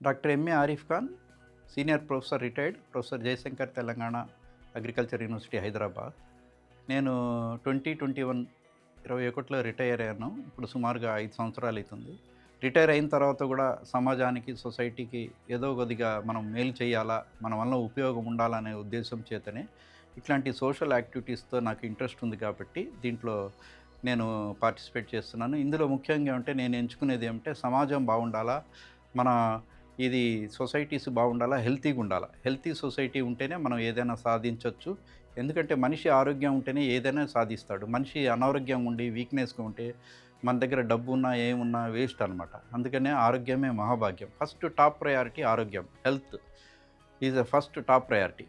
Doctor MA Arif Khan, senior professor retired, professor Jayashankar Telangana agriculture university Hyderabad. నేను 2021 21లో retire అయ్యాను. ఇప్పుడు సుమారుగా 5 సంవత్సరాలు అవుతుంది. రిటైర్ అయిన తర్వాత కూడా సమాజానికి, సొసైటీకి ఏదో కొద్దిగా మనం మేలు చేయాలా, మన వల్ల ఉపయోగం ఉండాలనే ఉద్దేశం చేతనే ఇట్లాంటి సోషల్ యాక్టివిటీస్తో నాకు ఇంట్రెస్ట్ ఉంది కాబట్టి దీంట్లో నేను పార్టిసిపేట్ చేస్తున్నాను. ఇందులో ముఖ్యంగా అంటే నేను ఎంచుకునేది ఏమంటే సమాజం బాగుండాలా, మన ఇది సొసైటీస్ బాగుండాలా, హెల్తీగా ఉండాలా. హెల్తీ సొసైటీ ఉంటేనే మనం ఏదైనా సాధించవచ్చు. ఎందుకంటే మనిషి ఆరోగ్యం ఉంటేనే ఏదైనా సాధిస్తాడు. మనిషి అనారోగ్యంగా ఉండి వీక్నెస్గా ఉంటే మన దగ్గర డబ్బు ఉన్నా ఏమున్నా వేస్ట్ అనమాట. అందుకనే ఆరోగ్యమే మహాభాగ్యం. ఫస్ట్ టాప్ ప్రయారిటీ ఆరోగ్యం. Health is the first top priority.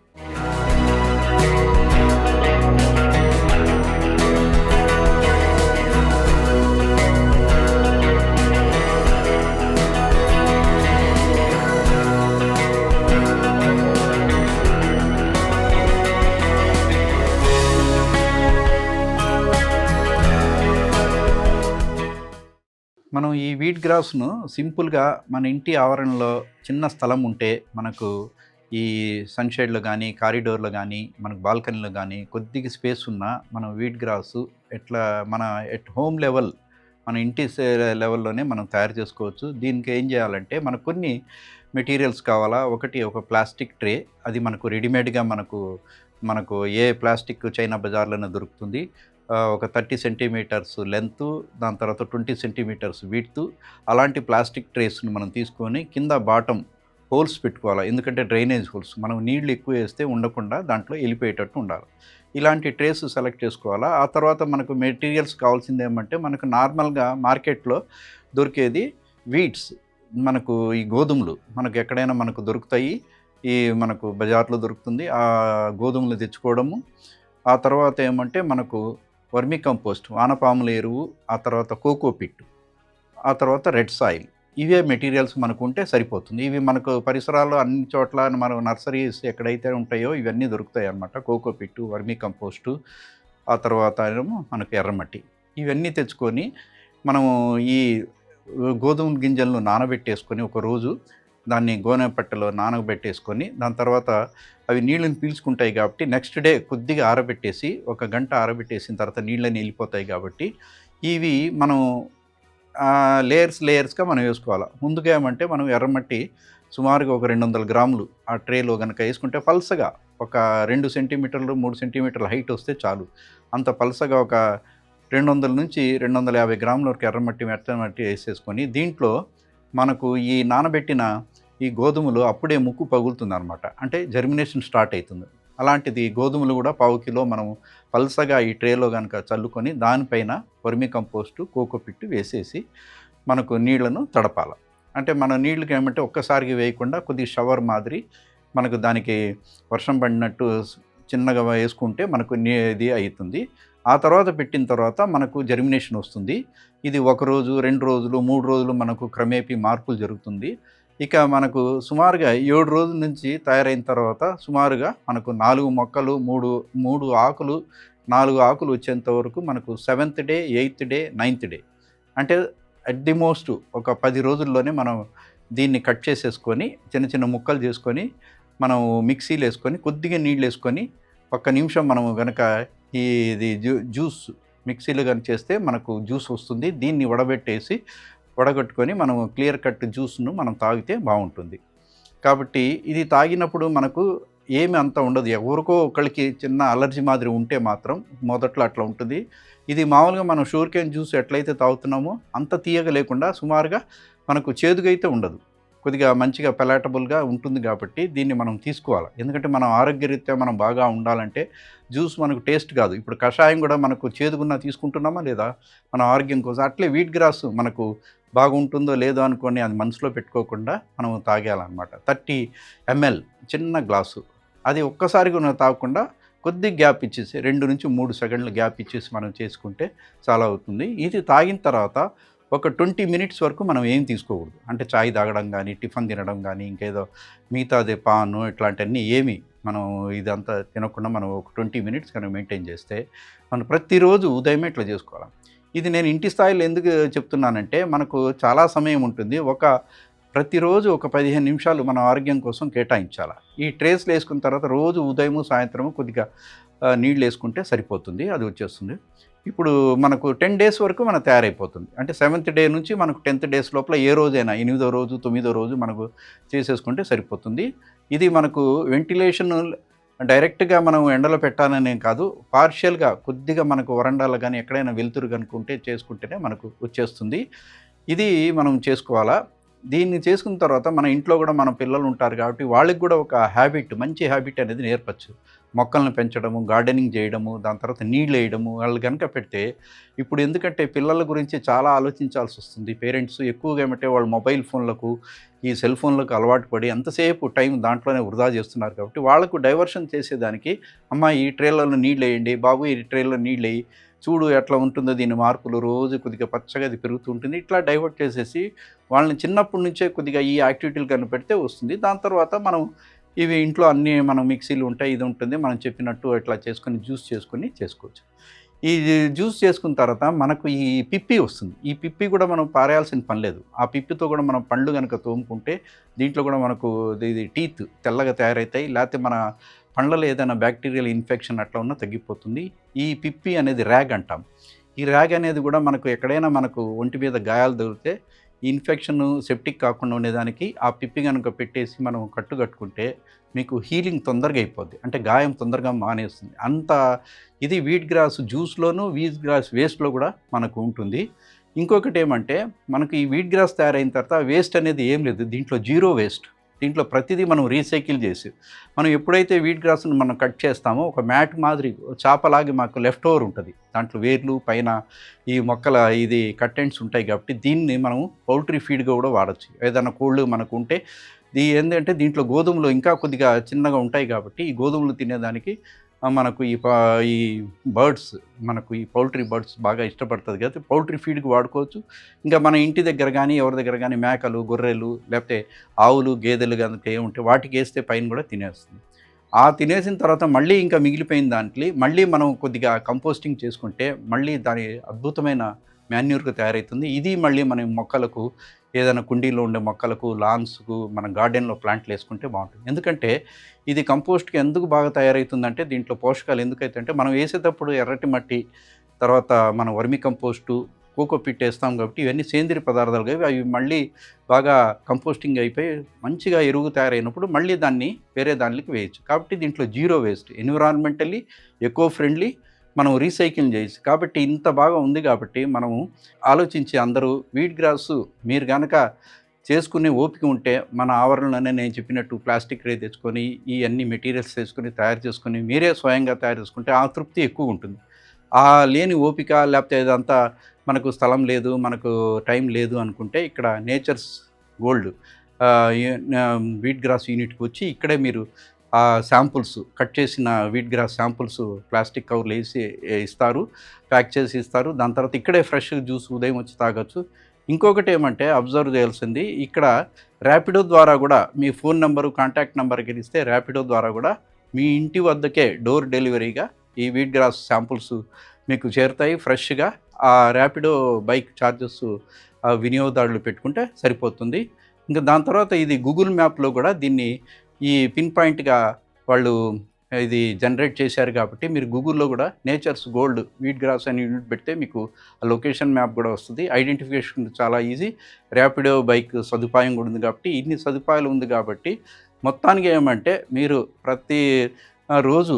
మనం ఈ వీట్ గ్రాస్‌ను సింపుల్‌గా మన ఇంటి ఆవరణలో చిన్న స్థలం ఉంటే మనకు ఈ సన్‌షేడ్‌లో గానీ, కారిడార్‌లో గానీ, మనకు బాల్కనీలో గానీ కొద్దిగా స్పేస్ ఉన్నా మనం వీట్ గ్రాసు ఎట్లా మన ఎట్ హోమ్ లెవెల్ మన ఇంటి లెవెల్‌లోనే మనం తయారు చేసుకోవచ్చు. దీనికి ఏం చేయాలంటే మనకు కొన్ని మెటీరియల్స్ కావాలా. ఒకటి ఒక ప్లాస్టిక్ ట్రే, అది మనకు రెడీమేడ్‌గా మనకు మనకు ఏ ప్లాస్టిక్ చైనా బజార్‌లోనే దొరుకుతుంది. ఒక 30 సెంటీమీటర్స్ లెంతు, దాని తర్వాత 20 సెంటీమీటర్స్ విడ్త్, అలాంటి ప్లాస్టిక్ ట్రేస్‌ని మనం తీసుకొని కింద బాటమ్ హోల్స్ పెట్టుకోవాలి. ఎందుకంటే డ్రైనేజ్ హోల్స్ మనం నీళ్లు ఎక్కువ వేస్తే ఉండకుండా దాంట్లో వెళ్ళిపోయేటట్టు ఉండాలి. ఇలాంటి ట్రేస్ సెలెక్ట్ చేసుకోవాలా. ఆ తర్వాత మనకు మెటీరియల్స్ కావాల్సింది ఏమంటే మనకు నార్మల్గా మార్కెట్లో దొరికేది వీట్స్, మనకు ఈ గోధుమలు మనకు ఎక్కడైనా మనకు దొరుకుతాయి. ఈ మనకు బజార్లో దొరుకుతుంది. ఆ గోధుమలు తెచ్చుకోవడము. ఆ తర్వాత ఏమంటే మనకు వర్మీ కంపోస్ట్, వానపాముల ఎరువు, ఆ తర్వాత కోకో పిట్, ఆ తర్వాత రెడ్ సాయిల్. ఇవే మెటీరియల్స్ మనకు ఉంటే సరిపోతుంది. ఇవి మనకు పరిసరాల్లో అన్ని చోట్ల మనం నర్సరీస్ ఎక్కడైతే ఉంటాయో ఇవన్నీ దొరుకుతాయి అన్నమాట. కోకో పిట్టు, వర్మీ కంపోస్టు, ఆ తర్వాత ఏమో మనకు ఎర్రమట్టి. ఇవన్నీ తెచ్చుకొని మనము ఈ గోధుమ గింజలను నానబెట్టేసుకొని ఒక రోజు దాన్ని గోనె పట్టెలో నానబెట్టేసుకొని దాని తర్వాత అవి నీళ్ళని పీల్చుకుంటాయి కాబట్టి నెక్స్ట్ డే కొద్దిగా ఆరబెట్టేసి ఒక గంట ఆరబెట్టేసిన తర్వాత నీళ్ళని వెళ్ళిపోతాయి కాబట్టి ఇవి మనం లేయర్స్గా మనం వేసుకోవాలి. ముందుగా ఏమంటే మనం ఎర్రమట్టి సుమారుగా ఒక 200 గ్రాములు ఆ ట్రేలో కనుక వేసుకుంటే పల్సగా ఒక 2 సెంటీమీటర్లు 3 సెంటీమీటర్ల హైట్ వస్తే చాలు. అంత పల్సగా ఒక 200 నుంచి 250 గ్రాముల వరకు ఎర్రమట్టి, మెత్తమట్టి వేసేసుకొని దీంట్లో మనకు ఈ నానబెట్టిన ఈ గోధుమలు అప్పుడే ముక్కు పగులుతుందనమాట. అంటే జర్మినేషన్ స్టార్ట్ అవుతుంది. అలాంటిది గోధుమలు కూడా పావు కిలో మనం పల్సగా ఈ ట్రేలో కనుక చల్లుకొని దానిపైన వర్మీ కంపోస్టు, కోకోపిట్ వేసేసి మనకు నీళ్లను తడపాలి. అంటే మన నీళ్ళకి ఏమంటే ఒక్కసారికి వేయకుండా కొద్దిగా షవర్ మాదిరి మనకు దానికి వర్షం పడినట్టు చిన్నగా వేసుకుంటే మనకు ఇది అవుతుంది. ఆ తర్వాత పెట్టిన తర్వాత మనకు జర్మినేషన్ వస్తుంది. ఇది 1 రోజు, 2 రోజులు, 3 రోజులు మనకు క్రమేపీ మార్పులు జరుగుతుంది. ఇక మనకు సుమారుగా 7 రోజుల నుంచి తయారైన తర్వాత సుమారుగా మనకు 4 మొక్కలు, 3 ఆకులు, 4 ఆకులు వచ్చేంత వరకు మనకు 7th day, 8th day, 9th day అంటే అట్ ది మోస్ట్ ఒక 10 రోజుల్లోనే మనం దీన్ని కట్ చేసేసుకొని చిన్న చిన్న ముక్కలు చేసుకొని మనం మిక్సీలో వేసుకొని కొద్దిగా నీళ్ళు వేసుకొని ఒక్క నిమిషం మనము కనుక ఇది జ్యూస్ మిక్సీలో కనుక చేస్తే మనకు జ్యూస్ వస్తుంది. దీన్ని వడగట్టుకొని మనం క్లియర్ కట్ జ్యూస్ను మనం తాగితే బాగుంటుంది. కాబట్టి ఇది తాగినప్పుడు మనకు ఏమి అంత ఉండదు. ఎవరికో ఒకళ్ళకి చిన్న అలర్జీ మాదిరి ఉంటే మాత్రం మొదట్లో అట్లా ఉంటుంది. ఇది మామూలుగా మనం షుగర్ కేన్ జ్యూస్ ఎట్లయితే తాగుతున్నామో అంత తీయగా లేకుండా సుమారుగా మనకు చేదుగా అయితే ఉండదు. కొద్దిగా మంచిగా పెలాటబుల్గా ఉంటుంది కాబట్టి దీన్ని మనం తీసుకోవాలి. ఎందుకంటే మనం ఆరోగ్యరీత్యా మనం బాగా ఉండాలంటే జ్యూస్ మనకు టేస్ట్ కాదు. ఇప్పుడు కషాయం కూడా మనకు చేదుగున్నా తీసుకుంటున్నామా లేదా మన ఆరోగ్యం కోసం. అట్లే వీట్ గ్రాస్ మనకు బాగుంటుందో లేదో అనుకొని అది మనసులో పెట్టుకోకుండా మనం తాగేయాలన్నమాట. 30 ml చిన్న గ్లాసు, అది ఒక్కసారిగా తాగకుండా కొద్దిగా గ్యాప్ ఇచ్చేసి 2 నుంచి 3 సెకండ్లు గ్యాప్ ఇచ్చేసి మనం చేసుకుంటే చాలా అవుతుంది. ఇది తాగిన తర్వాత ఒక 20 మినిట్స్ వరకు మనం ఏం తీసుకోకూడదు. అంటే చాయ్ తాగడం కానీ, టిఫిన్ తినడం కానీ, ఇంకేదో మిగతాది పాను ఇట్లాంటివన్నీ ఏమి మనం ఇదంతా తినకుండా మనం ఒక 20 మినిట్స్ కనుక మెయింటైన్ చేస్తే మనం ప్రతిరోజు ఉదయమే ఇట్లా చేసుకోవాలి. ఇది నేను ఇంటి స్థాయిలో ఎందుకు చెప్తున్నానంటే మనకు చాలా సమయం ఉంటుంది. ఒక ప్రతిరోజు ఒక 15 నిమిషాలు మన ఆరోగ్యం కోసం కేటాయించాలి. ఈ ట్రేస్‌లో ఏసుకున్న తర్వాత రోజు ఉదయము, సాయంత్రము కొద్దిగా నీళ్ళేసుకుంటే సరిపోతుంది. అది వచ్చేస్తుంది. ఇప్పుడు మనకు 10 డేస్ వరకు మనకు తయారైపోతుంది. అంటే 7th డే నుంచి మనకు 10th డేస్ లోపల ఏ రోజైనా 8దో రోజు, 9దో రోజు మనకు చేసేసుకుంటే సరిపోతుంది. ఇది మనకు వెంటిలేషన్ డైరెక్ట్‌గా మనం ఎండలో పెట్టాలనేం కాదు. పార్షియల్‌గా కొద్దిగా మనకు వరండాలో గాని, ఎక్కడైనా వెలుతురు కనుకుంటే చేసుకుంటేనే మనకు వచ్చేస్తుంది. ఇది మనం చేసుకోవాలా. దీన్ని చేసుకున్న తర్వాత మన ఇంట్లో గూడా మన పిల్లలు ఉంటారు కాబట్టి, వాళ్ళకి గూడా ఒక హ్యాబిట్, మంచి హ్యాబిట్ అనేది నేర్పొచ్చు. మొక్కలను పెంచడము, గార్డెనింగ్ చేయడము, దాని తర్వాత నీళ్ళేయడము వాళ్ళు గనక పెడితే, ఇప్పుడు ఎందుకంటే పిల్లల గురించి చాలా ఆలోచించాల్సొస్తుంది. పేరెంట్స్ ఎక్కువగా ఏమంటే వాళ్ళు మొబైల్ ఫోన్లకు, ఈ సెల్ ఫోన్లకు అలవాటు పడి ఎంతసేపు టైం దాంట్లోనే వృధా చేస్తున్నారు కాబట్టి, వాళ్ళకు డైవర్షన్ చేసేదానికి, అమ్మ ఈ ట్రేలలో నీళ్ళేయండి, బాబు ఈ ట్రేలో నీళ్ళెయ్యి, చూడు ఎట్లా ఉంటుందో దీని మార్పులు, రోజు కొద్దిగా పచ్చగా అది పెరుగుతూ ఉంటుంది. ఇట్లా డైవర్ట్ చేసేసి వాళ్ళని చిన్నప్పటి నుంచే కొద్దిగా ఈ యాక్టివిటీలు కనిపెడితే వస్తుంది. దాని తర్వాత మనం ఇవి ఇంట్లో అన్నీ మనం మిక్సీలు ఉంటాయి, ఇది ఉంటుంది. మనం చెప్పినట్టు ఇట్లా చేసుకొని జ్యూస్ చేసుకొని చేసుకోవచ్చు. ఈ జ్యూస్ చేసుకున్న తర్వాత మనకు ఈ పిప్పి వస్తుంది. ఈ పిప్పి కూడా మనం పారేయాల్సిన పని లేదు. ఆ పిప్పితో కూడా మనం పండ్లు గనుక తోముకుంటే దీంట్లో కూడా మనకు ఇది టీత్ తెల్లగా తయారవుతాయి. లేకపోతే మన పండ్లలో ఏదైనా బ్యాక్టీరియల్ ఇన్ఫెక్షన్ అట్లా ఉన్నా తగ్గిపోతుంది. ఈ పిప్పి అనేది ర్యాగ్ అంటాం. ఈ ర్యాగ్ అనేది కూడా మనకు ఎక్కడైనా మనకు ఒంటి మీద గాయాలు తగిలితే ఇన్ఫెక్షన్ సెప్టిక్ కాకుండా ఉండేదానికి ఆ పిప్పి కనుక పెట్టేసి మనం కట్టుకుంటే మీకు హీలింగ్ తొందరగా అయిపోద్ది. అంటే గాయం తొందరగా మానేస్తుంది. అంత ఇది వీట్ గ్రాస్ జ్యూస్‌లోను, వీట్ గ్రాస్ వేస్ట్‌లో కూడా మనకు ఉంటుంది. ఇంకొకటి ఏమంటే మనకు ఈ వీట్ గ్రాస్ తయారైన తర్వాత వేస్ట్ అనేది ఏం లేదు. దీంట్లో జీరో వేస్ట్. దీంట్లో ప్రతిదీ మనం రీసైకిల్ చేసి, మనం ఎప్పుడైతే వీట్ గ్రాస్‌ని మనం కట్ చేస్తామో ఒక మ్యాట్ మాదిరి చాపలాగా మాకు లెఫ్ట్ ఓవర్ ఉంటుంది. దాంట్లో వేర్లు పైన ఈ మొక్కల ఇది కంటెంట్స్ ఉంటాయి కాబట్టి దీన్ని మనం పౌల్ట్రీ ఫీడ్‌గా కూడా వాడొచ్చు. ఏదైనా కోళ్ళు మనకు ఉంటే ఏందంటే దీంట్లో గోధుమలు ఇంకా కొద్దిగా చిన్నగా ఉంటాయి కాబట్టి ఈ గోధుమలు తినేదానికి మనకు ఈ బర్డ్స్ మనకు ఈ పౌల్ట్రీ బర్డ్స్ బాగా ఇష్టపడుతుంది కాబట్టి పౌల్ట్రీ ఫీడ్‌కి వాడుకోవచ్చు. ఇంకా మన ఇంటి దగ్గర కానీ, ఎవరి దగ్గర కానీ మేకలు, గొర్రెలు లేకపోతే ఆవులు, గేదెలు గనుక ఏముంటే వాటికి వేస్తే పైన కూడా తినేస్తుంది. ఆ తినేసిన తర్వాత మళ్ళీ ఇంకా మిగిలిపోయిన దాంట్లో మళ్ళీ మనం కొద్దిగా కంపోస్టింగ్ చేసుకుంటే మళ్ళీ దాని అద్భుతమైన మాన్యూర్‌గా తయారవుతుంది. ఇది మళ్ళీ మన మొక్కలకు ఏదైనా కుండీలో ఉండే మొక్కలకు, లాన్స్‌కు మన గార్డెన్‌లో ప్లాంట్లు వేసుకుంటే బాగుంటుంది. ఎందుకంటే ఇది కంపోస్ట్‌కి ఎందుకు బాగా తయారవుతుందంటే దీంట్లో పోషకాలు ఎందుకైతాయంటే మనం వేసేటప్పుడు ఎర్రటి మట్టి, తర్వాత మనం వర్మి కంపోస్టు, కోకోపిట్ వేస్తాం కాబట్టి ఇవన్నీ సేంద్రియ పదార్థాలు కాబట్టి అవి మళ్ళీ బాగా కంపోస్టింగ్ అయిపోయి మంచిగా ఎరువు తయారైనప్పుడు మళ్ళీ దాన్ని వేరే దానికి వేయొచ్చు. కాబట్టి దీంట్లో zero waste, environmentally eco friendly, మనం రీసైకిల్ చేయొచ్చు. కాబట్టి ఇంత బాగా ఉంది కాబట్టి మనము ఆలోచించి అందరూ వీట్ గ్రాసు మీరు గనక చేసుకునే ఓపిక ఉంటే మన ఆవరణలోనే నేను చెప్పినట్టు ప్లాస్టిక్ ట్రే తెచ్చుకొని ఈ అన్ని మెటీరియల్స్ తెచ్చుకొని తయారు చేసుకొని మీరే స్వయంగా తయారు చేసుకుంటే ఆ తృప్తి ఎక్కువ ఉంటుంది. ఆ లేని ఓపిక లేకపోతే ఇదంతా మనకు స్థలం లేదు, మనకు టైం లేదు అనుకుంటే ఇక్కడ నేచర్స్ గోల్డ్ వీట్ గ్రాస్ యూనిట్‌కి వచ్చి ఇక్కడే మీరు ఆ శాంపుల్స్ కట్ చేసిన వీట్ గ్రాస్ శాంపుల్స్ ప్లాస్టిక్ కవర్లు వేసి ఇస్తారు, ప్యాక్ చేసి ఇస్తారు. దాని తర్వాత ఇక్కడే ఫ్రెష్ జ్యూస్ ఉదయం వచ్చి తాగొచ్చు. ఇంకొకటి ఏమంటే అబ్జర్వ్ చేయాల్సింది ఇక్కడ ర్యాపిడో ద్వారా కూడా మీ ఫోన్ నెంబరు, కాంటాక్ట్ నెంబర్కి ఇస్తే ర్యాపిడో ద్వారా కూడా మీ ఇంటి వద్దకే డోర్ డెలివరీగా ఈ వీట్ గ్రాస్ శాంపుల్స్ మీకు చేరుతాయి ఫ్రెష్‌గా. ఆ ర్యాపిడో బైక్ ఛార్జెస్ వినియోగదారులు పెట్టుకుంటే సరిపోతుంది. ఇంకా దాని తర్వాత ఇది గూగుల్ మ్యాప్‌లో కూడా దీన్ని ఈ పిన్ పాయింట్‌గా వాళ్ళు ఇది జనరేట్ చేశారు కాబట్టి మీరు గూగుల్‌లో కూడా నేచర్స్ గోల్డ్ వీట్ గ్రాస్ అని యూనిట్ పెడితే మీకు ఆ లొకేషన్ మ్యాప్ కూడా వస్తుంది. ఐడెంటిఫికేషన్ చాలా ఈజీ. ర్యాపిడో బైక్ సదుపాయం కూడా ఉంది కాబట్టి ఇన్ని సదుపాయాలు ఉంది కాబట్టి మొత్తానికి ఏమంటే మీరు ప్రతి రోజు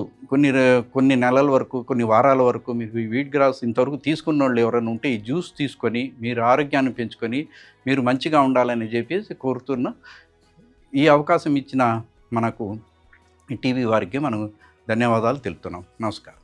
కొన్ని నెలల వరకు, కొన్ని వారాల వరకు మీకు ఈ వీట్ గ్రాస్ ఇంతవరకు తీసుకున్నోళ్ళు ఎవరైనా ఉంటే ఈ జ్యూస్ తీసుకొని మీరు ఆరోగ్యాన్ని పెంచుకొని మీరు మంచిగా ఉండాలని చెప్పేసి కోరుతున్నా. ఈ అవకాశం ఇచ్చిన మనకు టీవీ వారికి మనం ధన్యవాదాలు తెలుపుతున్నాం. నమస్కారం.